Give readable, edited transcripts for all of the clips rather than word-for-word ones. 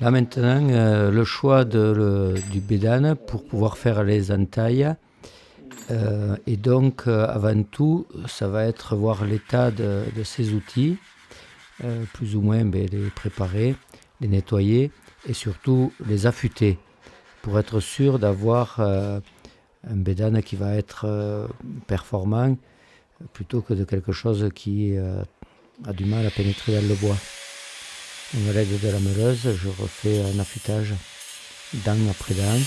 Là maintenant, le choix du bédane pour pouvoir faire les entailles. Et donc, avant tout, ça va être voir l'état de ces outils, plus ou moins les préparer, les nettoyer et surtout les affûter pour être sûr d'avoir un bédane qui va être performant plutôt que de quelque chose qui a du mal à pénétrer dans le bois. Donc, à l'aide de la meuleuse, je refais un affûtage dent après dent.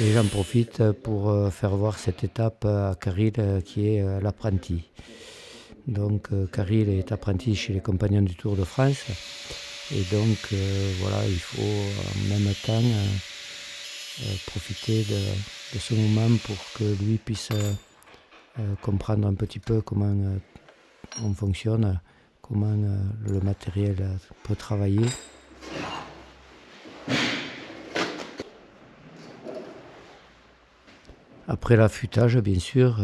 Et j'en profite pour faire voir cette étape à Caril qui est l'apprenti. Donc Caril est apprenti chez les Compagnons du Tour de France. Et donc voilà, il faut en même temps profiter de ce moment pour que lui puisse comprendre un petit peu comment on fonctionne, comment le matériel peut travailler. Après l'affûtage, bien sûr,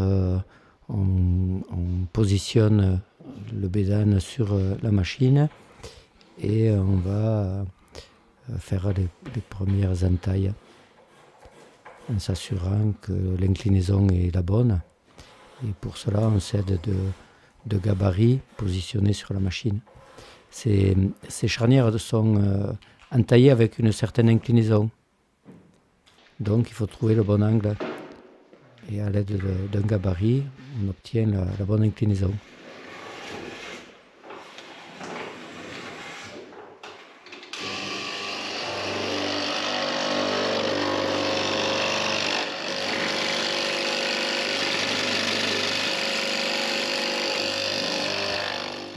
on positionne le bédane sur la machine et on va faire les premières entailles en s'assurant que l'inclinaison est la bonne. Et pour cela, on s'aide de gabarits positionnés sur la machine. Ces charnières sont entaillées avec une certaine inclinaison. Donc il faut trouver le bon angle. Et à l'aide d'un gabarit, on obtient la bonne inclinaison.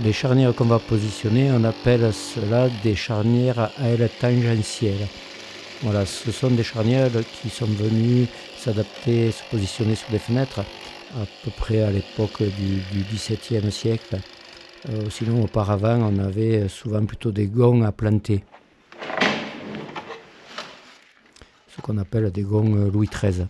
Les charnières qu'on va positionner, on appelle cela des charnières à aile tangentielle. Voilà, ce sont des charnières qui sont venues s'adapter, se positionner sur des fenêtres, à peu près à l'époque du XVIIe siècle. Sinon, auparavant, on avait souvent plutôt des gonds à planter. Ce qu'on appelle des gonds Louis XIII.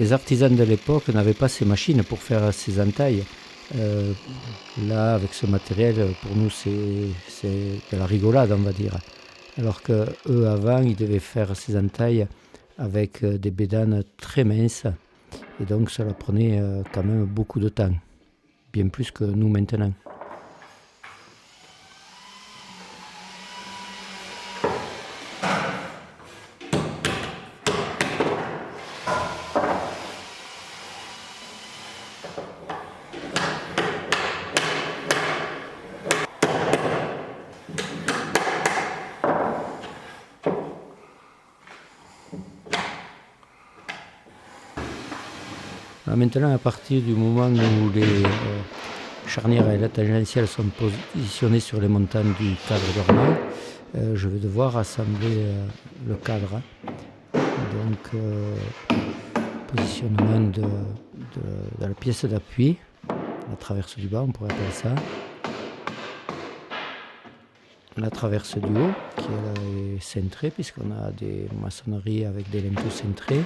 Les artisans de l'époque n'avaient pas ces machines pour faire ces entailles. Là, avec ce matériel, pour nous, c'est de la rigolade, on va dire. Alors que eux, avant, ils devaient faire ces entailles avec des bédanes très minces. Et donc, cela prenait quand même beaucoup de temps. Bien plus que nous maintenant. Alors maintenant, à partir du moment où les charnières et la tangentielle sont positionnées sur les montants du cadre dormant, je vais devoir assembler le cadre. Donc, positionnement de la pièce d'appui, la traverse du bas, on pourrait appeler ça. La traverse du haut, qui est centrée, puisqu'on a des maçonneries avec des linteaux centrés.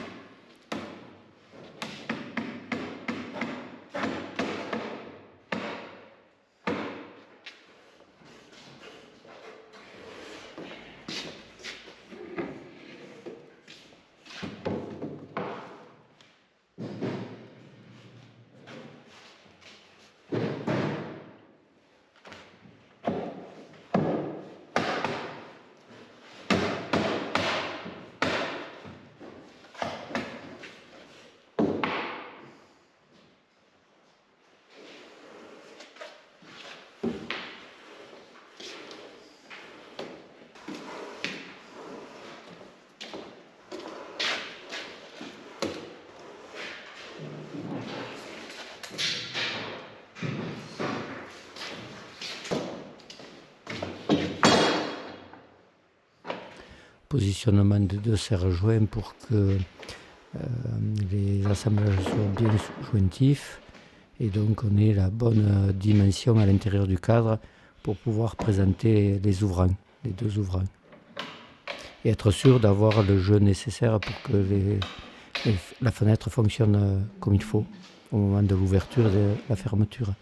positionnement de 2 serre-joints pour que les assemblages soient bien jointifs et donc on ait la bonne dimension à l'intérieur du cadre pour pouvoir présenter les ouvrants, les 2 ouvrants. Et être sûr d'avoir le jeu nécessaire pour que la fenêtre fonctionne comme il faut au moment de l'ouverture et de la fermeture.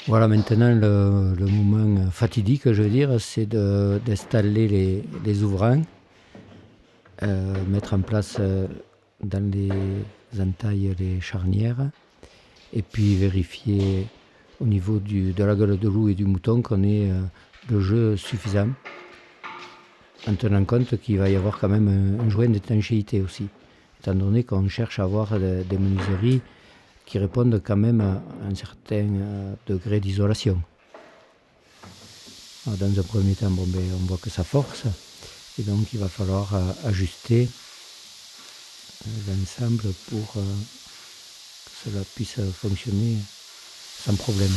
Voilà, maintenant le moment fatidique, je veux dire, c'est d'installer les ouvrants, mettre en place dans les entailles les charnières, et puis vérifier au niveau de la gueule de loup et du mouton qu'on ait le jeu suffisant, en tenant compte qu'il va y avoir quand même un joint d'étanchéité aussi, étant donné qu'on cherche à avoir des menuiseries qui répondent quand même à un certain degré d'isolation. Dans un premier temps, on voit que ça force, et donc il va falloir ajuster l'ensemble pour que cela puisse fonctionner sans problème.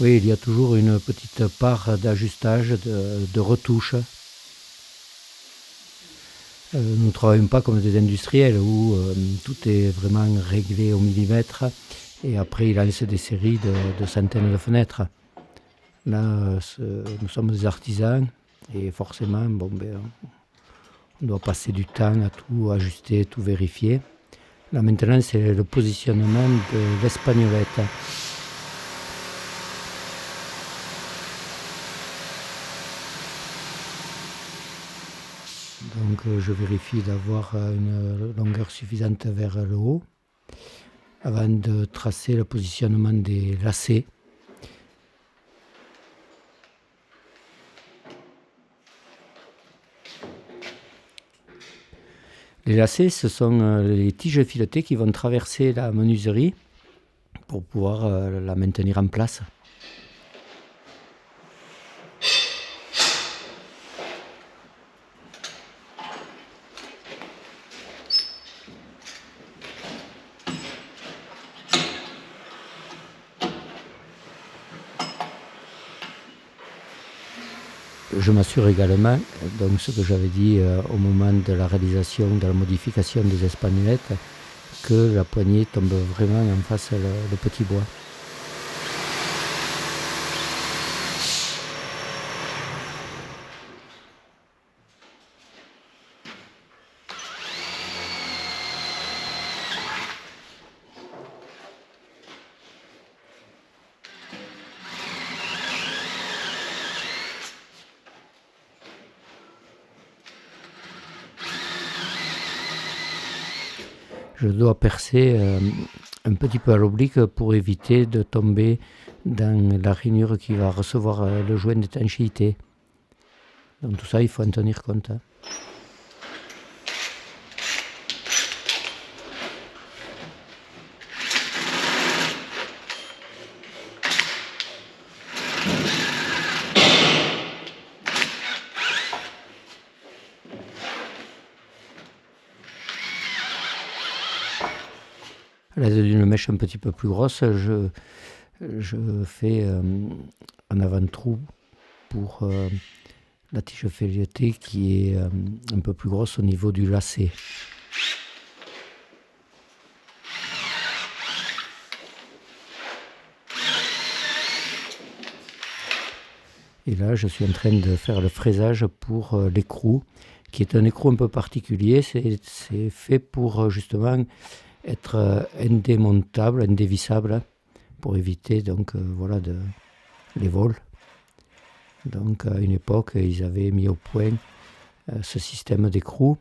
Oui, il y a toujours une petite part d'ajustage, de retouche. Nous ne travaillons pas comme des industriels où tout est vraiment réglé au millimètre et après ils lancent des séries de centaines de fenêtres. Là, nous sommes des artisans et forcément, on doit passer du temps à tout ajuster, tout vérifier. Là maintenant, c'est le positionnement de l'espagnolette. Donc je vérifie d'avoir une longueur suffisante vers le haut avant de tracer le positionnement des lacets. Les lacets, ce sont les tiges filetées qui vont traverser la menuiserie pour pouvoir la maintenir en place. Je m'assure également, donc ce que j'avais dit au moment de la réalisation, de la modification des espagnolettes, que la poignée tombe vraiment en face le petit bois. Je dois percer un petit peu à l'oblique pour éviter de tomber dans la rainure qui va recevoir le joint d'étanchéité. Donc tout ça, il faut en tenir compte. À l'aide d'une mèche un petit peu plus grosse, je fais un avant-trou pour la tige filetée qui est un peu plus grosse au niveau du lacet. Et là, je suis en train de faire le fraisage pour l'écrou, qui est un écrou un peu particulier. C'est fait pour justement être indémontable, indévissable, pour éviter donc les vols. Donc à une époque, ils avaient mis au point ce système d'écrou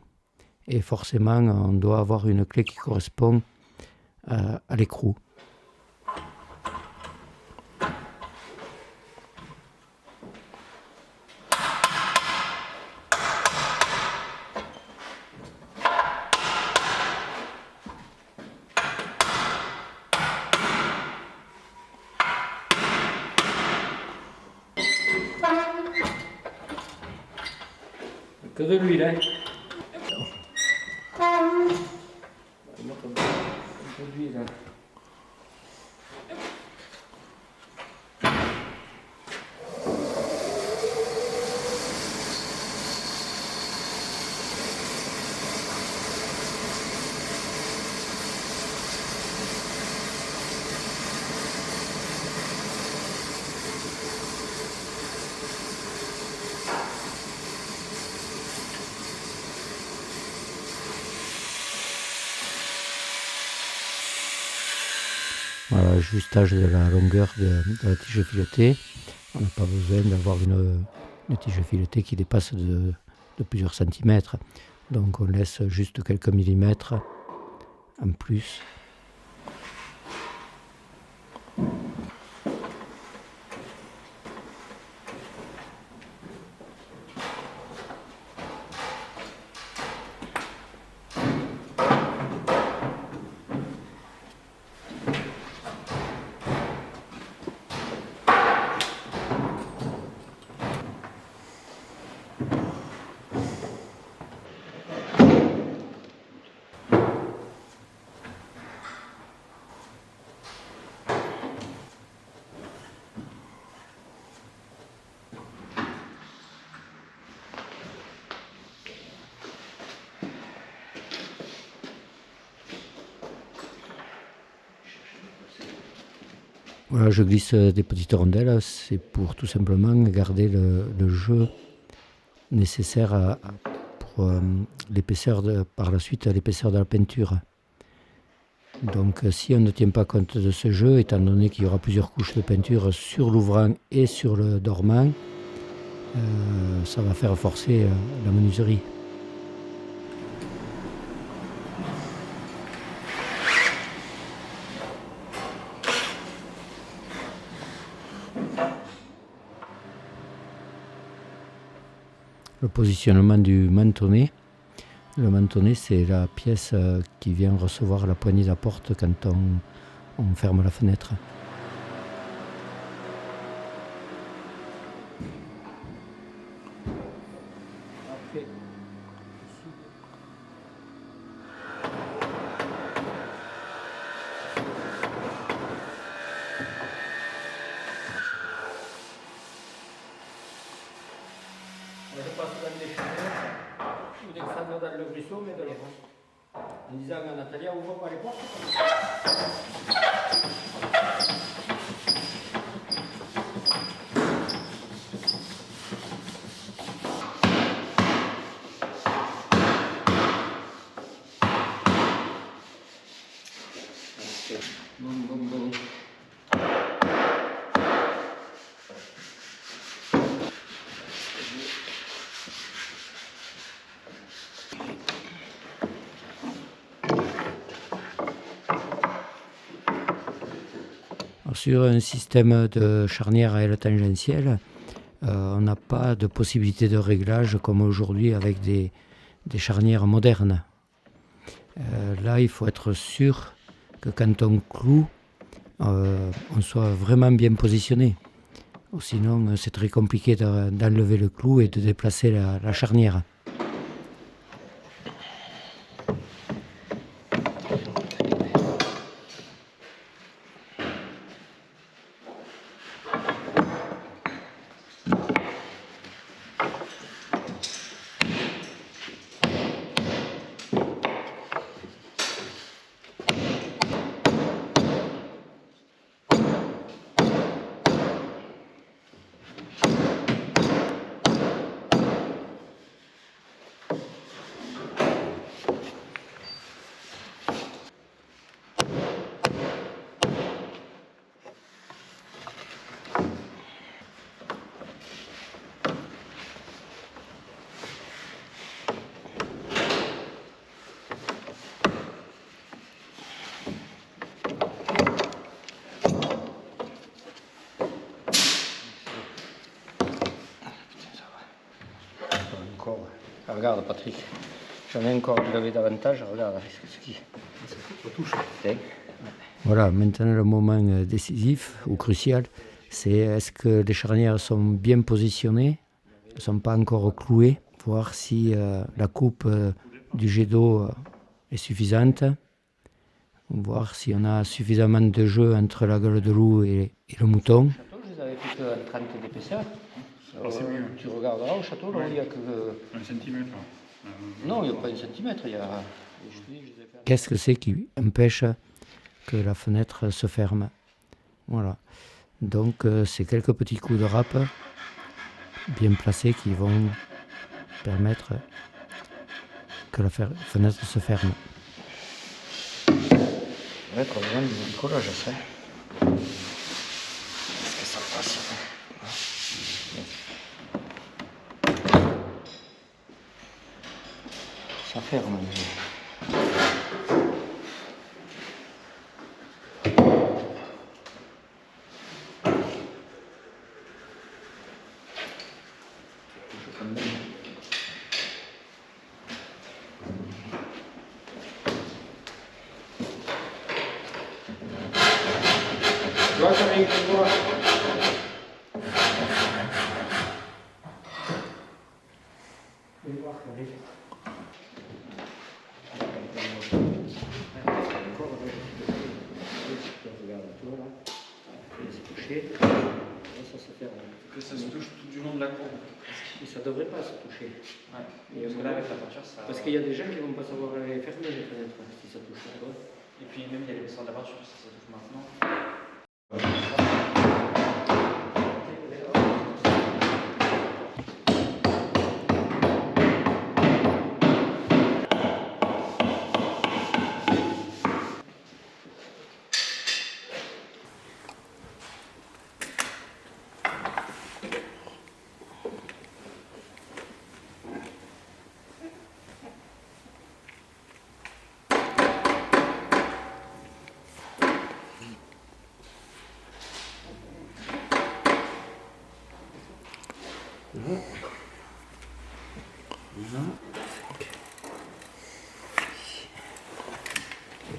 et forcément on doit avoir une clé qui correspond à l'écrou. Que de l'huile, hein. On va mettre un peu d'huile, hein. Voilà, l'ajustage de la longueur de la tige filetée. On n'a pas besoin d'avoir une tige filetée qui dépasse de plusieurs centimètres. Donc on laisse juste quelques millimètres en plus. Voilà, je glisse des petites rondelles, c'est pour tout simplement garder le jeu nécessaire pour l'épaisseur par la suite l'épaisseur de la peinture. Donc si on ne tient pas compte de ce jeu, étant donné qu'il y aura plusieurs couches de peinture sur l'ouvrant et sur le dormant, ça va faire forcer la menuiserie. Le positionnement du mentonnet. Le mentonnet, c'est la pièce qui vient recevoir la poignée de la porte quand on ferme la fenêtre. Je passe dans les cheveux ou descendre dans le ruisseau, mais de l'autre. En disant à Nathalie, ouvre-moi les portes. Bon. Sur un système de charnière à aile tangentielle, on n'a pas de possibilité de réglage comme aujourd'hui avec des charnières modernes. Là, il faut être sûr que quand on cloue, on soit vraiment bien positionné. Sinon, c'est très compliqué d'enlever le clou et de déplacer la charnière. regarde Patrick, j'en ai encore levé davantage, regarde ce qui retouche. Voilà, maintenant le moment décisif ou crucial, c'est est-ce que les charnières sont bien positionnées, ne sont pas encore clouées, voir si la coupe du jet d'eau est suffisante, voir si on a suffisamment de jeu entre la gueule de loup et le mouton. Au château, je les avais fait que 30 d'épaisseur. C'est mieux. Tu regarderas au château, là, il n'y a que... Un centimètre. Non, il n'y a pas un centimètre. Il y a... Qu'est-ce que c'est qui empêche que la fenêtre se ferme? Voilà. Donc, c'est quelques petits coups de râpe bien placés qui vont permettre que la fenêtre se ferme. Ça va être vraiment du bricolage, ça. Est-ce que ça passe? Ça ferme. Que ça se touche tout du long de la courbe. Et ça ne devrait pas se toucher. Ouais. Parce que là, avec la peinture, ça... Parce qu'il y a des gens qui ne vont pas savoir les fermer, les fenêtres, si ça touche pas. Et puis même, il y a l'épaisseur de la peinture, si ça touche maintenant.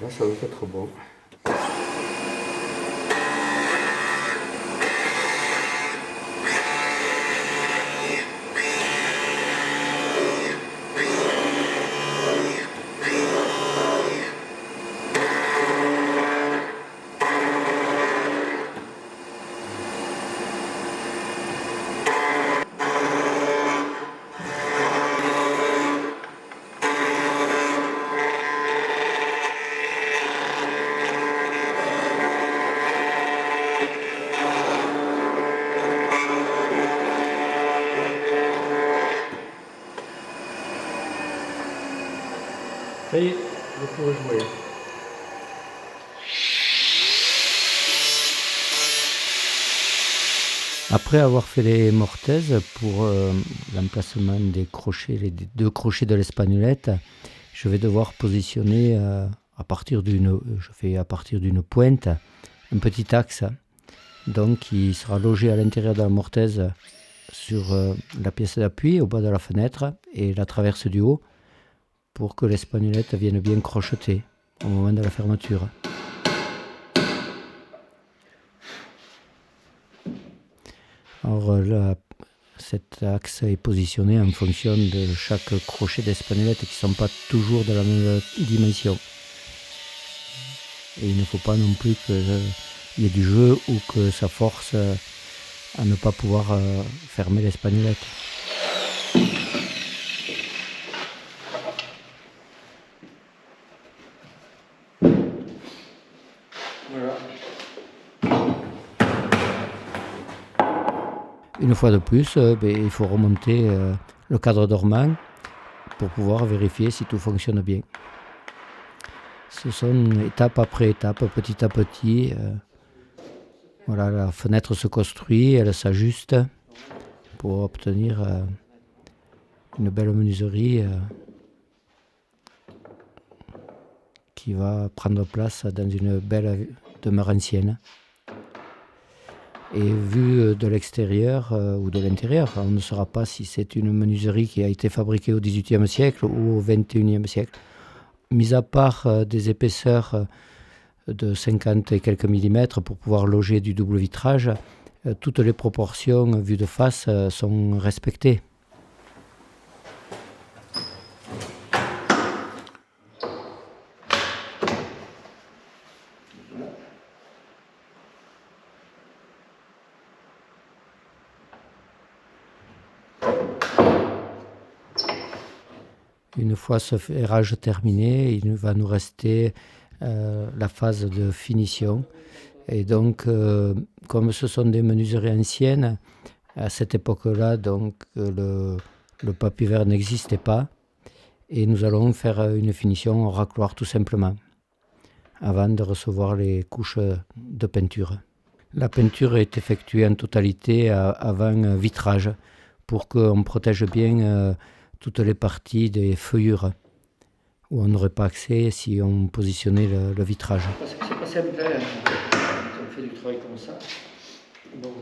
Là, ça doit être bon. Ça y est, vous pouvez jouer. Après avoir fait les mortaises pour l'emplacement des crochets, les deux crochets de l'espagnolette, je vais devoir positionner à partir d'une pointe un petit axe, donc qui sera logé à l'intérieur de la mortaise sur la pièce d'appui au bas de la fenêtre et la traverse du haut, pour que l'espagnolette vienne bien crocheter au moment de la fermeture. Alors là, cet axe est positionné en fonction de chaque crochet d'espagnolette qui ne sont pas toujours de la même dimension. Et il ne faut pas non plus qu'il y ait du jeu ou que ça force à ne pas pouvoir fermer l'espagnolette. Voilà. Une fois de plus, il faut remonter le cadre dormant pour pouvoir vérifier si tout fonctionne bien. Ce sont étape après étape, petit à petit. Voilà, la fenêtre se construit, elle s'ajuste pour obtenir une belle menuiserie qui va prendre place dans une belle demeure ancienne. Et vu de l'extérieur ou de l'intérieur, on ne saura pas si c'est une menuiserie qui a été fabriquée au XVIIIe siècle ou au XXIe siècle. Mis à part des épaisseurs de 50 et quelques millimètres pour pouvoir loger du double vitrage, toutes les proportions vues de face sont respectées. Une fois ce ferrage terminé, il va nous rester la phase de finition. Et donc, comme ce sont des menuiseries anciennes, à cette époque-là, donc, le papier vert n'existait pas. Et nous allons faire une finition au racloir tout simplement, avant de recevoir les couches de peinture. La peinture est effectuée en totalité avant vitrage, pour qu'on protège bien toutes les parties des feuillures où on n'aurait pas accès si on positionnait le vitrage. C'est pas simple, hein, quand on fait du travail comme ça. Bon.